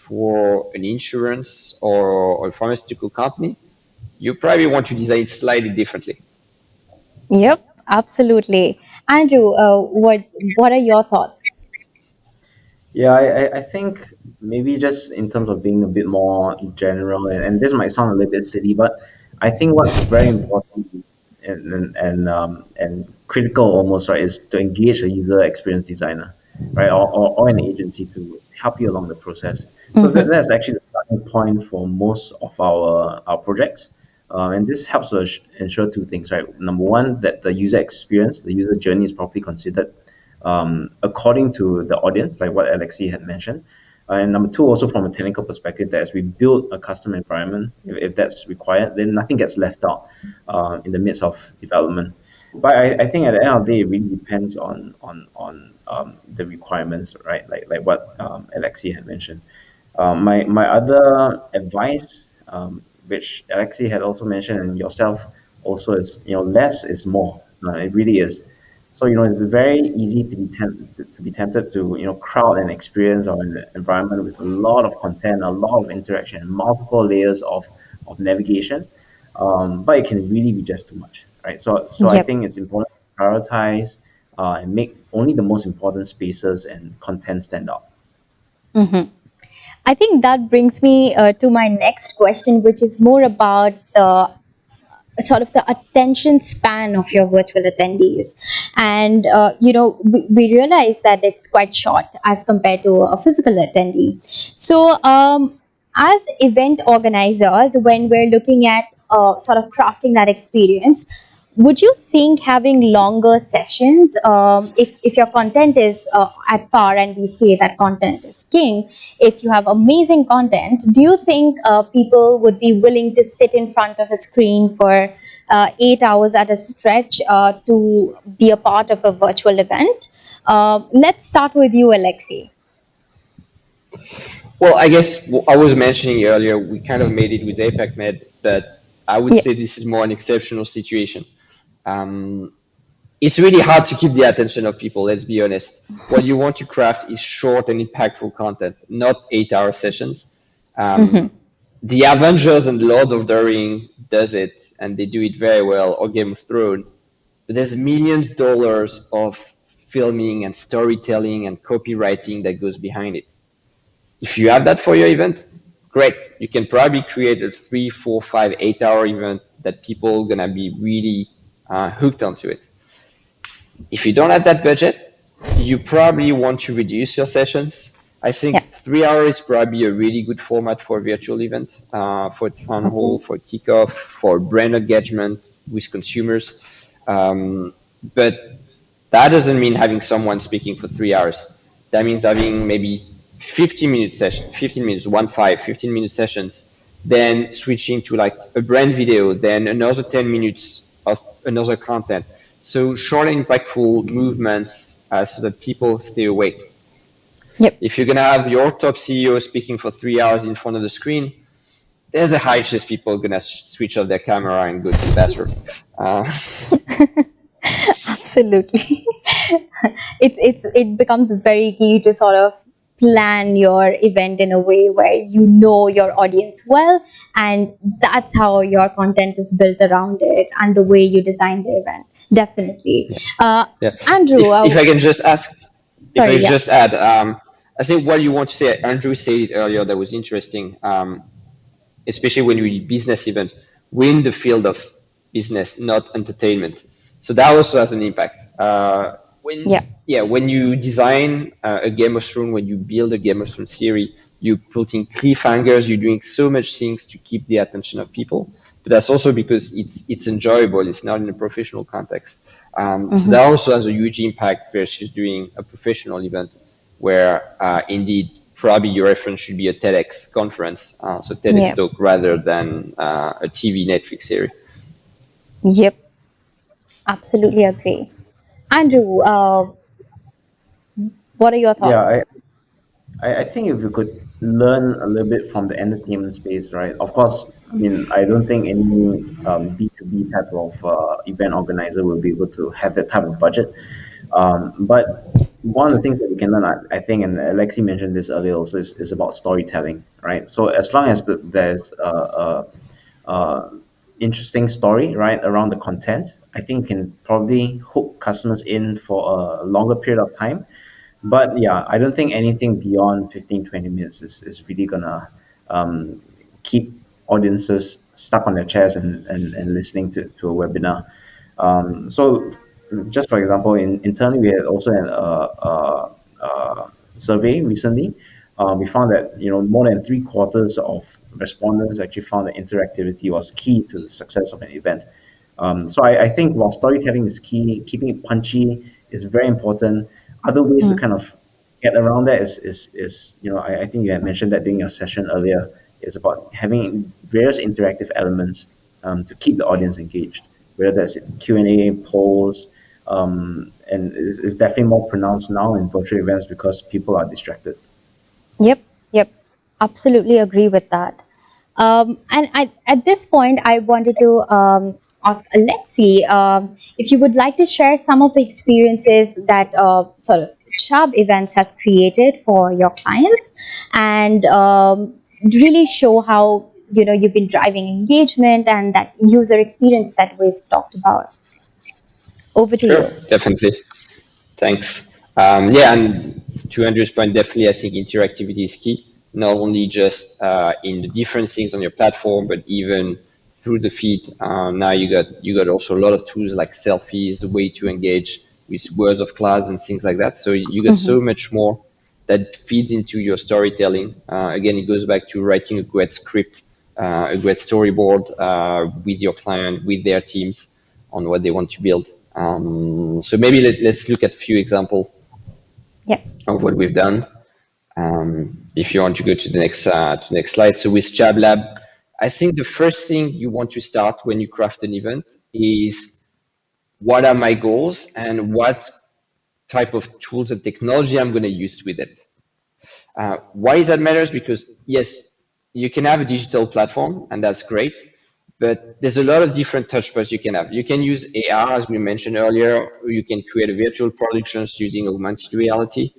for an insurance or a pharmaceutical company, you probably want to design it slightly differently. Yep. Absolutely. Andrew, what are your thoughts? Yeah, I think maybe just in terms of being a bit more general, and this might sound a little bit silly, but I think what's very important and critical almost, right, is to engage a user experience designer, right, or an agency to help you along the process. So Mm-hmm. that's actually the starting point for most of our projects. And this helps to ensure two things, right? Number one, that the user experience, the user journey is properly considered according to the audience, like what Alexi had mentioned. And number two, also from a technical perspective, that as we build a custom environment, if that's required, then nothing gets left out in the midst of development. But I think at the end of the day, it really depends on the requirements, right? Like what Alexi had mentioned. My other advice, which Alexi had also mentioned, and yourself also, is less is more. It really is. So it's very easy to be tempted to crowd an experience or an environment with a lot of content, a lot of interaction, multiple layers of navigation, but it can really be just too much, right? So I Yep. think it's important to prioritize and make only the most important spaces and content stand out. Mm-hmm. I think that brings me to my next question, which is more about the sort of the attention span of your virtual attendees. And we realize that it's quite short as compared to a physical attendee. So as event organizers, when we're looking at sort of crafting that experience, would you think having longer sessions, if your content is at par, and we say that content is king, if you have amazing content, do you think people would be willing to sit in front of a screen for 8 hours at a stretch to be a part of a virtual event? Let's start with you, Alexi. Well, I guess I was mentioning earlier, we kind of made it with APEC Med, but I would Yeah. say this is more an exceptional situation. it's really hard to keep the attention of people. Let's be honest. What you want to craft is short and impactful content, not 8-hour sessions. Mm-hmm. The Avengers and Lord of the Ring does it, and they do it very well, or Game of Thrones. But there's millions of dollars of filming and storytelling and copywriting that goes behind it. If you have that for your event, great. You can probably create a 3, 4, 5, 8-hour event that people are gonna be really hooked onto it. If you don't have that budget, you probably want to reduce your sessions. I Yeah. think 3 hours is probably a really good format for a virtual event, for town hall, Okay. for kickoff, for brand engagement with consumers. But that doesn't mean having someone speaking for 3 hours. That means having maybe 15-minute session, 15 minutes, 15-minute sessions, then switching to like a brand video, then another 10 minutes of another content. So short and impactful movements so that people stay awake. Yep. If you're going to have your top CEO speaking for 3 hours in front of the screen, there's a high chance people are going to switch off their camera and go to the bathroom. Absolutely. It becomes very key to sort of plan your event in a way where you know your audience well, and that's how your content is built around it and the way you design the event. Definitely. Yeah. Andrew, If I can just ask, if sorry, I yeah. just add, I think what you want to say, Andrew said it earlier, that was interesting. Especially when we business event, we're in the field of business, not entertainment. So that also has an impact. Yeah. When you design a Game of Thrones, when you build a Game of Thrones series, you put in cliffhangers, you're doing so much things to keep the attention of people. But that's also because it's enjoyable. It's not in a professional context. So that Mm-hmm. also has a huge impact versus doing a professional event where indeed probably your reference should be a TEDx conference, so TEDx Yeah. talk rather than a TV Netflix series. Yep. Absolutely agree. Andrew, what are your Yeah, thoughts? I think if we could learn a little bit from the entertainment space, right? Of course, I mean, I don't think any B2B type of event organizer will be able to have that type of budget. But one of the things that we can learn, I think, and Alexi mentioned this earlier also, is about storytelling, right? So as long as there's a interesting story, right, around the content, I think can probably hook customers in for a longer period of time. But yeah, I don't think anything beyond 15, 20 minutes is really gonna um, keep audiences stuck on their chairs and listening to a webinar. So just for example, internally we had also a survey recently. We found that more than three-quarters of respondents actually found that interactivity was key to the success of an event. So I think while storytelling is key, keeping it punchy is very important. Other ways to Mm. kind of get around that is I think you had mentioned that during your session earlier. Is about having various interactive elements to keep the audience engaged, whether that's Q&A, polls, and it's definitely more pronounced now in virtual events because people are distracted. Yep, yep, absolutely agree with that. At this point, I wanted to ask Alexi if you would like to share some of the experiences that sort of Chab events has created for your clients, and really show how you've been driving engagement and that user experience that we've talked about. Over to Sure, you. definitely. Thanks. Yeah, and to Andrew's point, definitely, I think interactivity is key. Not only just in the different things on your platform, but even through the feed. Now you got also a lot of tools like selfies, a way to engage with words of class and things like that. So you got Hmm. so much more that feeds into your storytelling. Again, it goes back to writing a great script, a great storyboard with your client, with their teams on what they want to build. So maybe let's look at a few examples Yep. of what we've done. If you want to go to the next slide. So with Chab Lab, I think the first thing you want to start when you craft an event is what are my goals and what type of tools and technology I'm going to use with it. Why is that matters? Because yes, you can have a digital platform and that's great, But there's a lot of different touch points you can have. You can use AR, as we mentioned earlier, or you can create virtual productions using augmented reality.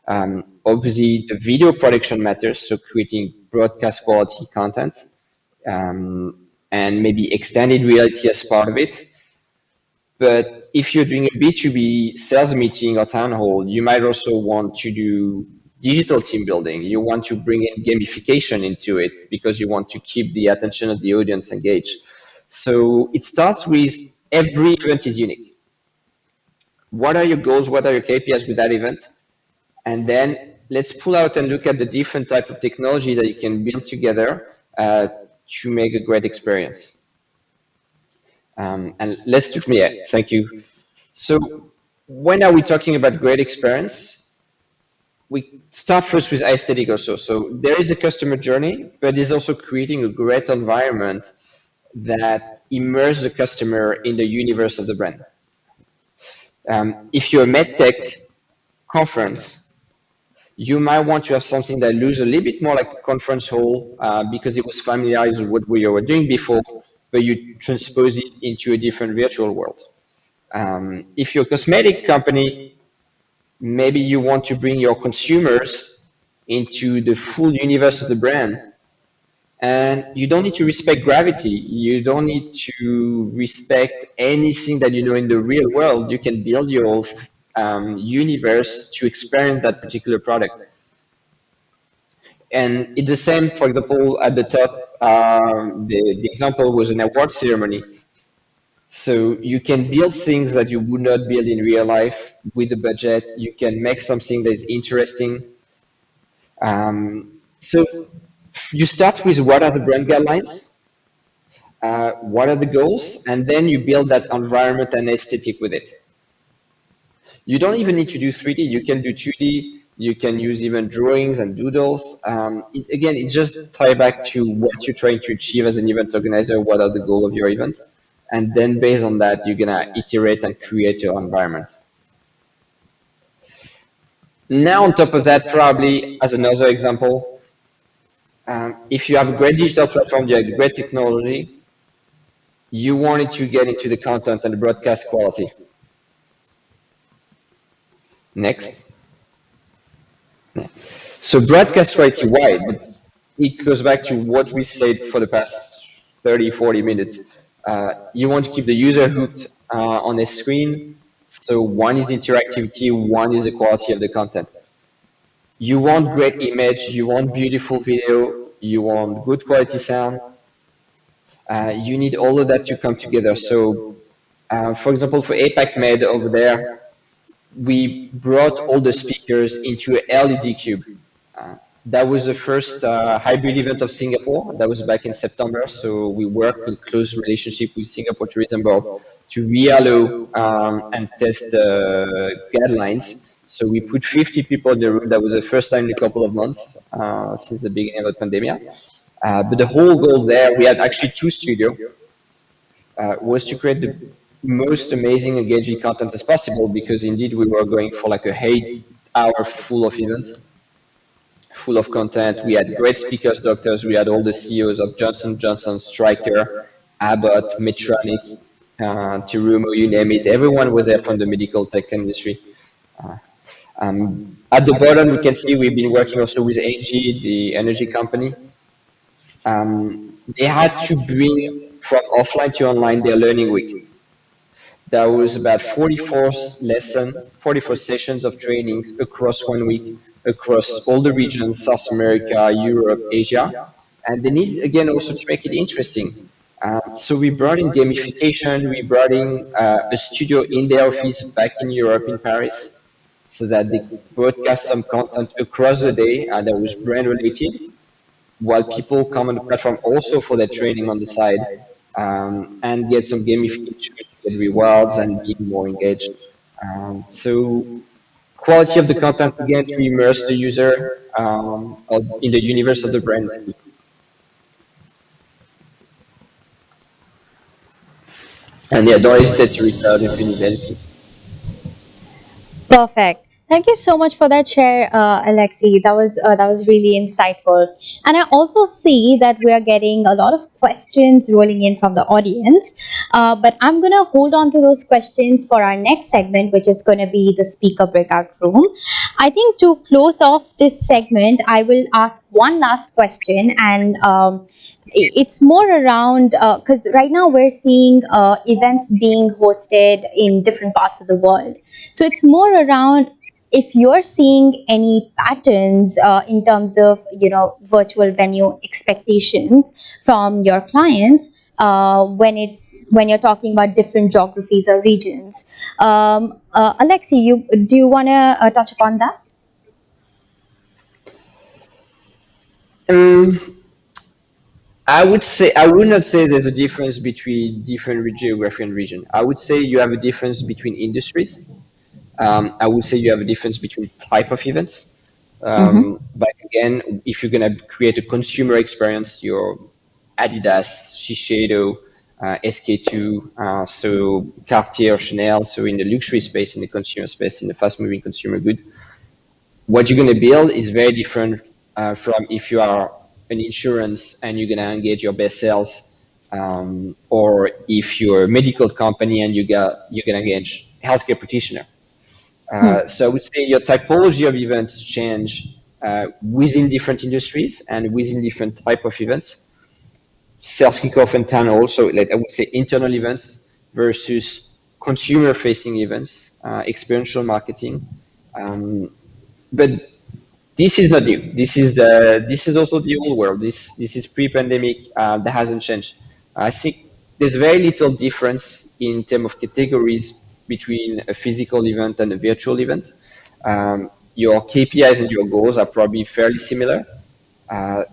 Obviously, the video production matters, so creating broadcast quality content, and maybe extended reality as part of it. But if you're doing a B2B sales meeting or town hall, you might also want to do digital team building. You want to bring in gamification into it because you want to keep the attention of the audience engaged. So it starts with every event is unique. What are your goals? What are your KPIs with that event? And then let's pull out and look at the different type of technology that you can build together to make a great experience. And let's do, yeah, thank you. So when are we talking about great experience? We start first with aesthetic also. So there is a customer journey, but it's also creating a great environment that immerses the customer in the universe of the brand. If you're a medtech conference, you might want to have something that looks a little bit more like a conference hall because it was familiarized with what we were doing before, but you transpose it into a different virtual world. If you're a cosmetic company, maybe you want to bring your consumers into the full universe of the brand. And you don't need to respect gravity. You don't need to respect anything that you know in the real world. You can build your universe to experience that particular product. And it's the same, for example, at the top, the example was an award ceremony. So you can build things that you would not build in real life with the budget. You can make something that is interesting. So you start with what are the brand guidelines, what are the goals, and then you build that environment and aesthetic with it. You don't even need to do 3D. You can do 2D. You can use even drawings and doodles. Again, it just ties back to what you're trying to achieve as an event organizer. What are the goals of your event? And then based on that, you're going to iterate and create your environment. Now, on top of that, probably as another example, if you have a great digital platform, you have great technology, you wanted to get into the content and the broadcast quality. Next. Yeah. So broadcast quality, why? But it goes back to what we said for the past 30, 40 minutes. You want to keep the user hooked on a screen. So one is interactivity, one is the quality of the content. You want great image, you want beautiful video, you want good quality sound. You need all of that to come together. So, for example, for APAC Med over there, we brought all the speakers into an LED cube. That was the first hybrid event of Singapore. That was back in September. So we worked in close relationship with Singapore Tourism Board to reallow and test the guidelines. So we put 50 people in the room. That was the first time in a couple of months since the beginning of the pandemic. But the whole goal there, we had actually two studios, was to create the most amazing engaging content as possible, because indeed we were going for like a 8 hour full of events, full of content. We had great speakers, doctors. We had all the CEOs of Johnson Johnson, Stryker, Abbott, Medtronic, Terumo, you name it. Everyone was there from the medical tech industry. At the bottom, we can see we've been working also with Engie, the energy company. They had to bring from offline to online their learning week. That was about 44 sessions of trainings across 1 week, across all the regions, South America, Europe, Asia. And they need, again, also to make it interesting. So we brought in gamification, we brought in a studio in their office back in Europe, in Paris, so that they broadcast some content across the day that was brand related, while people come on the platform also for their training on the side, and get some gamification, get rewards, and be more engaged. So quality of the content, again, to immerse the user in the universe of the brand. And yeah, don't hesitate to reach out if you need anything. Perfect. Thank you so much for that share, Alexi. That was really insightful. And I also see that we are getting a lot of questions rolling in from the audience. But I'm gonna hold on to those questions for our next segment, which is gonna be the speaker breakout room. I think to close off this segment, I will ask one last question, and it's more around because right now we're seeing events being hosted in different parts of the world. So it's more around if you're seeing any patterns in terms of virtual venue expectations from your clients when you're talking about different geographies or regions. Alexi, you do you want to touch upon that? Um, I would say I would not say there's a difference between different geography and region. I would say you have a difference between industries. I would say you have a difference between type of events. Mm-hmm. But again, if you're gonna create a consumer experience, your Adidas, Shiseido, SK2, so Cartier, Chanel, so in the luxury space, in the consumer space, in the fast-moving consumer good, what you're going to build is very different from if you are an insurance and you're going to engage your best sales, or if you're a medical company and you're going to engage healthcare practitioner. So I would say your typology of events change within different industries and within different type of events. Sales kickoff and town also, like I would say, internal events versus consumer-facing events, experiential marketing. Um, but this is not new. This is also the old world. This is pre-pandemic. That hasn't changed. I think there's very little difference in terms of categories between a physical event and a virtual event. Your KPIs and your goals are probably fairly similar,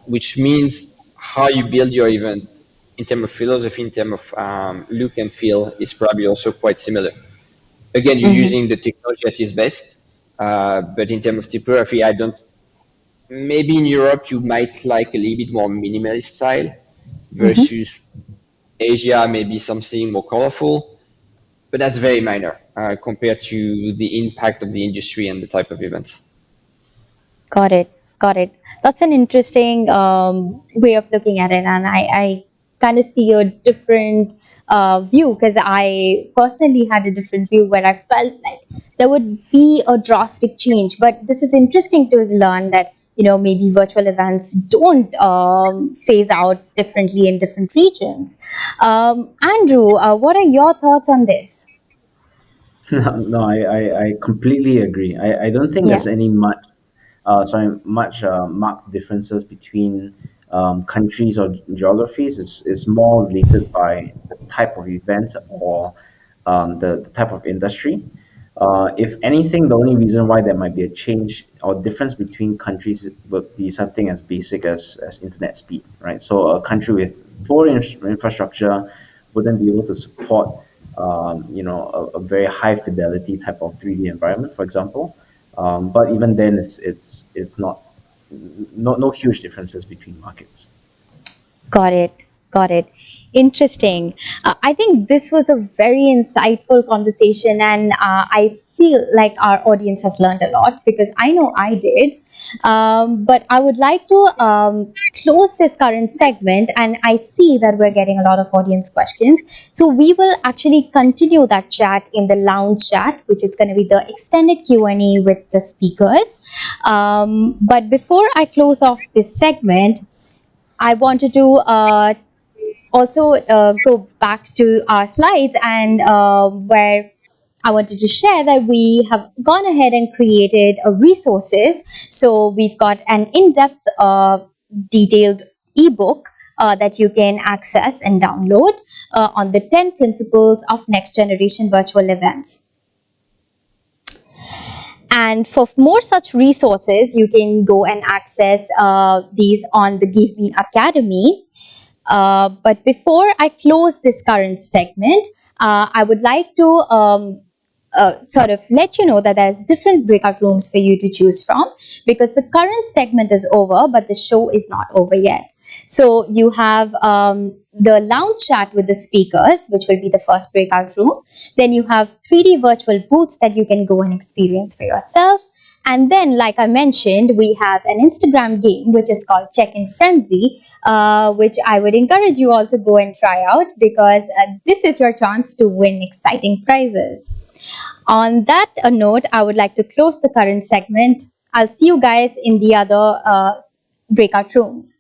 which means how you build your event in terms of philosophy, in terms of look and feel, is probably also quite similar. Again, you're Mm-hmm. using the technology that is best, but in terms of typography, I don't. Maybe in Europe you might like a little bit more minimalist style Mm-hmm. versus Asia, maybe something more colorful, but that's very minor compared to the impact of the industry and the type of events. Got it. Got it. That's an interesting way of looking at it, and I kind of see a different view because I personally had a different view where I felt like there would be a drastic change. But this is interesting to learn that maybe virtual events don't phase out differently in different regions. Andrew, what are your thoughts on this? No, I completely agree. I don't think Yeah. there's any much marked differences between countries or geographies. It's more related by the type of event or the type of industry. If anything, the only reason why there might be a change or difference between countries would be something as basic as internet speed, right? So a country with poor infrastructure wouldn't be able to support, a very high fidelity type of 3D environment, for example. But even then, it's not no huge differences between markets. Got it. Got it. Interesting. I think this was a very insightful conversation, and I feel like our audience has learned a lot because I know I did. But I would like to close this current segment, and I see that we're getting a lot of audience questions. So we will actually continue that chat in the lounge chat, which is going to be the extended Q&A with the speakers. But before I close off this segment, I wanted to also go back to our slides and where I wanted to share that we have gone ahead and created resources. So we've got an in-depth, detailed ebook that you can access and download on the 10 principles of next generation virtual events. And for more such resources, you can go and access these on the Give Me Academy. But before I close this current segment, I would like to sort of let you know that there's different breakout rooms for you to choose from because the current segment is over, but the show is not over yet. So you have the lounge chat with the speakers, which will be the first breakout room. Then you have 3D virtual booths that you can go and experience for yourself. And then, like I mentioned, we have an Instagram game which is called Check in Frenzy, which I would encourage you all to go and try out, because this is your chance to win exciting prizes. On that note, I would like to close the current segment. I'll see you guys in the other breakout rooms.